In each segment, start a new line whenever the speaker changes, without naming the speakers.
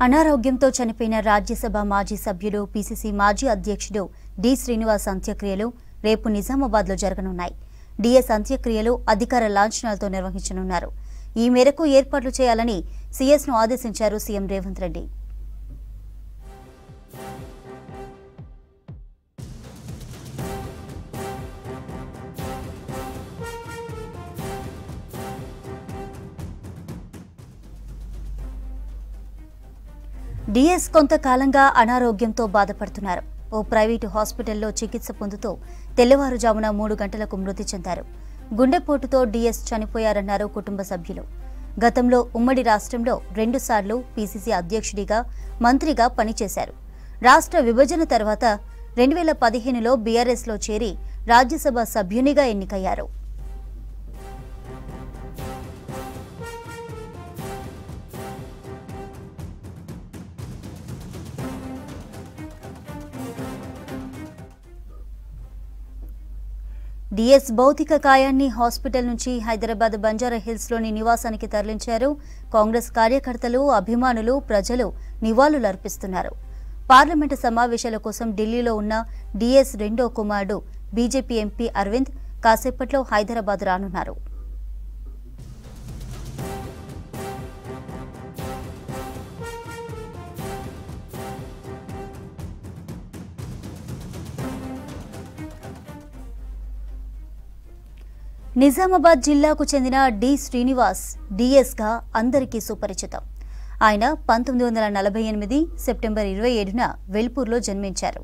అనారోగ్యంతో చనిపోయిన రాజ్యసభ మాజీ సభ్యులు పీసీసీ మాజీ అధ్యక్షుడు డి శ్రీనివాస్ అంత్యక్రియలు రేపు నిజామాబాద్లో జరగనున్నాయి. డిఎస్ అంత్యక్రియలు అధికార లాంఛనాలతో నిర్వహించనున్నారు. ఈ మేరకు ఏర్పాట్లు చేయాలని సీఎస్ను ఆదేశించారు సీఎం రేవంత్ రెడ్డి. డిఎస్ కొంతకాలంగా అనారోగ్యంతో బాధపడుతున్నారు. ఓ ప్రైవేటు హాస్పిటల్లో చికిత్స పొందుతూ తెల్లవారుజామున 3 గంటలకు మృతి చెందారు. గుండెపోటుతో డిఎస్ చనిపోయారన్నారు కుటుంబ సభ్యులు. గతంలో ఉమ్మడి రాష్ట్రంలో 2 సార్లు పీసీసీ అధ్యక్షుడిగా, మంత్రిగా పనిచేశారు. రాష్ట్ర విభజన తర్వాత 2015లో బీఆర్ఎస్లో చేరి రాజ్యసభ సభ్యునిగా ఎన్నికయ్యారు. డిఎస్ భౌతిక కాయాన్ని హాస్పిటల్ నుంచి హైదరాబాద్ బంజారాహిల్స్లోని నివాసానికి తరలించారు. కాంగ్రెస్ కార్యకర్తలు, అభిమానులు, ప్రజలు నివాళులర్పిస్తున్నారు. పార్లమెంటు సమావేశాల కోసం ఢిల్లీలో ఉన్న డిఎస్ రెండో కుమారుడు బీజేపీ ఎంపీ అరవింద్ కాసేపట్లో హైదరాబాద్ రానున్నారు. నిజామాబాద్ జిల్లాకు చెందిన డి శ్రీనివాస్ డిఎస్గా అందరికీ సుపరిచితం. ఆయన 1948 సెప్టెంబర్ 27న వెల్పూర్లో జన్మించారు.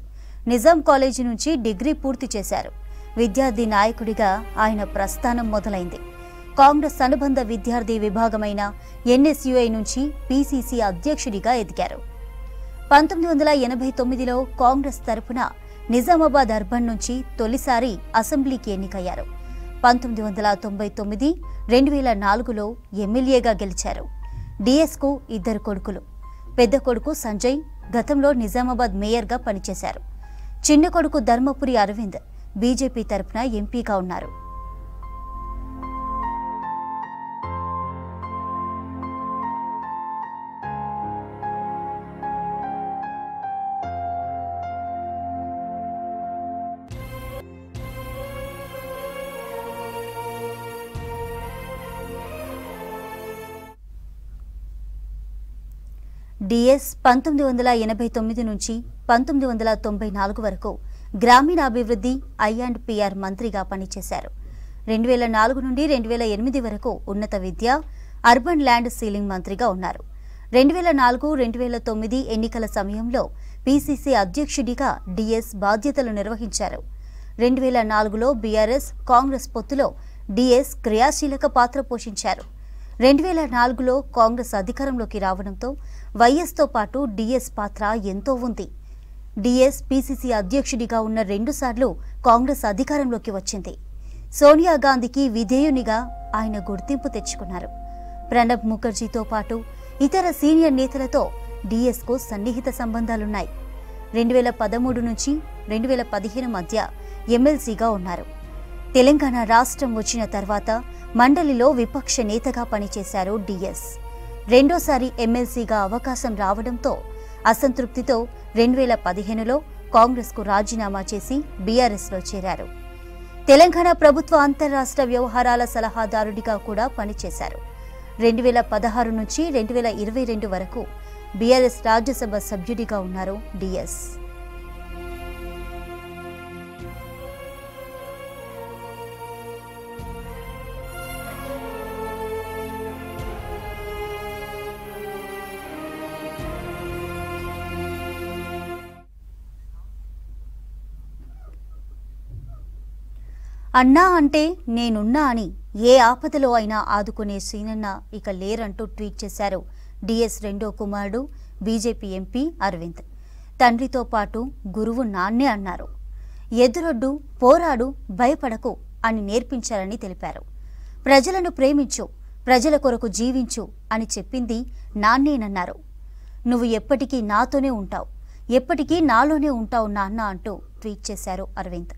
నిజాం కాలేజీ నుంచి డిగ్రీ పూర్తి చేశారు. విద్యార్థి నాయకుడిగా ఆయన ప్రస్థానం మొదలైంది. కాంగ్రెస్ అనుబంధ విద్యార్థి విభాగమైన ఎన్ఎస్యుఐ నుంచి పీసీసీ అధ్యక్షుడిగా ఎదిగారు. 1989లో కాంగ్రెస్ తరపున నిజామాబాద్ అర్బన్ నుంచి తొలిసారి అసెంబ్లీకి ఎన్నికయ్యారు. 1999, 2004లో ఎమ్మెల్యేగా గెలిచారు. డిఎస్కు 2 కొడుకులు. పెద్ద కొడుకు సంజయ్ గతంలో నిజామాబాద్ మేయర్గా పనిచేశారు. చిన్న కొడుకు ధర్మపురి అరవింద్ బీజేపీ తరపున ఎంపీగా ఉన్నారు. డిఎస్ 1989 నుంచి 1994 వరకు గ్రామీణాభివృద్ధి, ఐ&పిఆర్ మంత్రిగా పనిచేశారు. 2004 నుండి 2008 వరకు ఉన్నత విద్య, అర్బన్ ల్యాండ్ సీలింగ్ మంత్రిగా ఉన్నారు. 2004, 2009 ఎన్నికల సమయంలో పీసీసీ అధ్యక్షుడిగా డిఎస్ బాధ్యతలు నిర్వహించారు. 2004లో బీఆర్ఎస్ కాంగ్రెస్ పొత్తులో డిఎస్ క్రియాశీలక పాత్ర పోషించారు. 2004లో కాంగ్రెస్ అధికారంలోకి రావడంతో వైఎస్తో పాటు డిఎస్ పాత్ర ఎంతో ఉంది. డిఎస్ పీసీసీ అధ్యక్షుడిగా ఉన్న 2 సార్లు కాంగ్రెస్ అధికారంలోకి వచ్చింది. సోనియా గాంధీకి విధేయునిగా ఆయన గుర్తింపు తెచ్చుకున్నారు. ప్రణబ్ ముఖర్జీతో పాటు ఇతర సీనియర్ నేతలతో డిఎస్కు సన్నిహిత సంబంధాలున్నాయి. 2013 నుంచి 2015 మధ్య ఎమ్మెల్సీగా ఉన్నారు. తెలంగాణ రాష్ట్రం వచ్చిన తర్వాత మండలిలో విపక్ష నేతగా పనిచేశారు డిఎస్. రెండోసారి ఎమ్మెల్సీగా అవకాశం రావడంతో అసంతృప్తితో 2015లో కాంగ్రెస్కు రాజీనామా చేసి బీఆర్ఎస్లో చేరారు. తెలంగాణ ప్రభుత్వ అంతర్రాష్ట్ర వ్యవహారాల సలహాదారుడిగా కూడా పనిచేశారు. 2016 నుంచి 2022 వరకు బీఆర్ఎస్ రాజ్యసభ సభ్యుడిగా ఉన్నారు డిఎస్. అన్నా అంటే నేనున్నా అని ఏ ఆపదలో అయినా ఆదుకునే సీనన్న ఇక లేరంటూ ట్వీట్ చేశారు డిఎస్ రెండో కుమారుడు బీజేపీ ఎంపీ అరవింద్. తండ్రితో పాటు గురువు నాన్నే అన్నారు. ఎదురొడ్డు, పోరాడు, భయపడకు అని నేర్పించారని తెలిపారు. ప్రజలను ప్రేమించు, ప్రజల కొరకు జీవించు అని చెప్పింది నాన్నేనన్నారు. నువ్వు ఎప్పటికీ నాతోనే ఉంటావు, ఎప్పటికీ నాలోనే ఉంటావు నాన్న అంటూ ట్వీట్ చేశారు అరవింద్.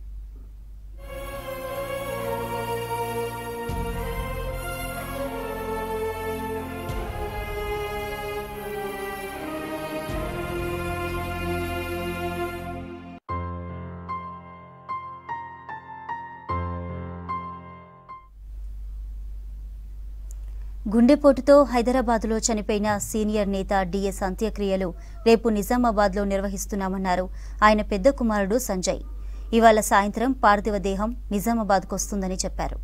గుండెపోటుతో హైదరాబాద్లో చనిపోయిన సీనియర్ నేత డిఎస్ అంత్యక్రియలు రేపు నిజామాబాద్లో నిర్వహిస్తున్నామన్నారు ఆయన పెద్ద కుమారుడు సంజయ్. ఇవాళ సాయంత్రం పార్థివ దేహం నిజామాబాద్కు వస్తుందని చెప్పారు.